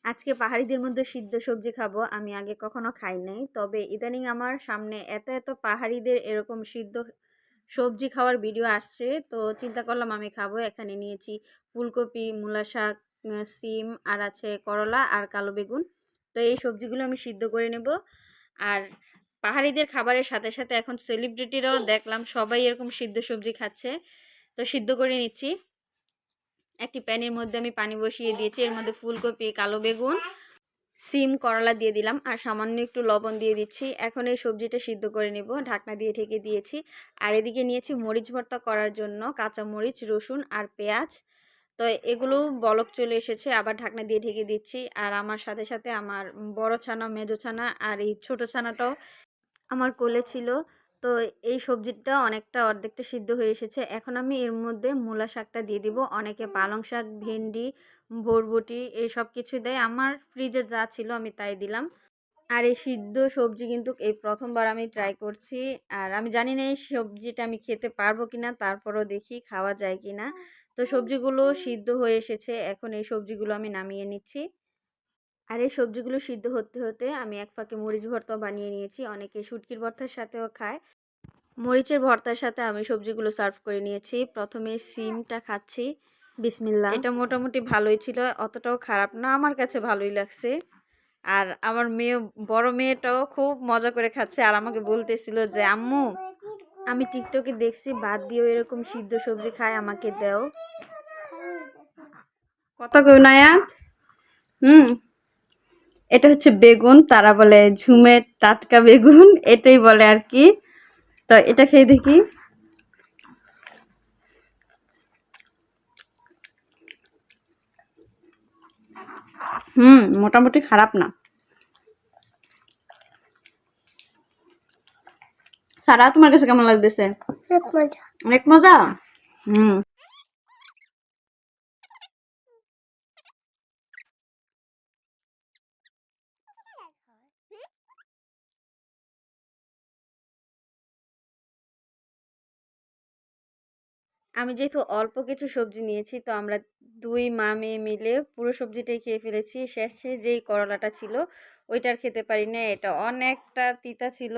আজকে পাহাড়িদের মধ্যে সিদ্ধ সবজি খাবো। আমি আগে কখনো খাই নাই, তবে ইদানিং আমার সামনে এত এত পাহাড়িদের এরকম সিদ্ধ সবজি খাওয়ার ভিডিও আসছে, তো চিন্তা করলাম আমি খাবো। এখানে নিয়েছি ফুলকপি, মূলা শাক, সিম, আর আছে করলা আর কালো বেগুন। তো এই সবজিগুলো আমি সিদ্ধ করে নেব। আর পাহাড়িদের খাবারের সাথে সাথে এখন সেলিব্রিটিরাও দেখলাম সবাই এরকম সিদ্ধ সবজি খাচ্ছে, তো সিদ্ধ করে নিচ্ছি। একটি প্যানের মধ্যে আমি পানি বসিয়ে দিয়েছি, এর মধ্যে ফুলকপি, কালো বেগুন, সিম, করলা দিয়ে দিলাম আর সামান্য একটু লবণ দিয়ে দিচ্ছি। এখন এই সবজিটা সিদ্ধ করে নেব, ঢাকনা দিয়ে ঢেকে দিয়েছি। আর এদিকে নিয়েছি মরিচ ভর্তা করার জন্য কাঁচা মরিচ, রসুন আর পেঁয়াজ। তো এগুলো বলক চলে এসেছে, আবার ঢাকনা দিয়ে ঢেকে দিচ্ছি। আর আমার সাথে সাথে আমার বড় ছানা, মেজো ছানা আর এই ছোট ছানাটাও আমার কোলে ছিল। তো এই সবজিটা অনেকটা অর্ধেকটা সিদ্ধ হয়ে এসেছে। এখন আমি এর মধ্যে মূলা শাকটা দিয়ে দিব। অনেকে পালং শাক, ভেন্ডি, বরবটি এই সব কিছু দেয়। আমার ফ্রিজে যা ছিল আমি তাই দিলাম। আর এই সিদ্ধ সবজি কিন্তু এই প্রথমবার আমি ট্রাই করছি। আর আমি জানি না এই সবজিটা আমি খেতে পারবো কিনা, তারপরও দেখি খাওয়া যায় কিনা। তো সবজিগুলো সিদ্ধ হয়ে এসেছে, এখন এই সবজিগুলো আমি নামিয়ে নিচ্ছি। আর এই সবজিগুলো সিদ্ধ হতে হতে আমি এক ফাঁকে মরিচ ভর্তা বানিয়ে নিয়েছি। অনেকে শুটকির ভর্তার সাথেও খায়। মরিচের ভর্তার সাথে আমি সবজিগুলো সার্ভ করে নিয়েছি। প্রথমে সিমটা খাচ্ছি, বিসমিল্লাহ। এটা মোটামুটি ভালোই ছিল, অতটাও খারাপ না, আমার কাছে ভালোই লাগছে। আর আমার বড় মেয়েটাও খুব মজা করে খাচ্ছে আর আমাকে বলতেছিল যে আম্মু, আমি টিকটকে দেখছি বাদ দিয়েও এরকম সিদ্ধ সবজি খায়, আমাকে দাও। কথা কই নায়াত। এটা হচ্ছে বেগুন, তারা বলে ঝুমের টাটকা বেগুন, এটাই বলে আর কি। তো এটা খেয়ে দেখি। মোটামুটি খারাপ না। সারা, তোমার কাছে কেমন লাগতেছে? অনেক মজা। হুম আমি যেহেতু অল্প কিছু সবজি নিয়েছি, তো আমরা দুই মা মেয়ে মিলে পুরো সবজিটাই খেয়ে ফেলেছি। শেষে যেই করলাটা ছিল ওইটার খেতে পারি না, এটা অনেকটা তিতা ছিল।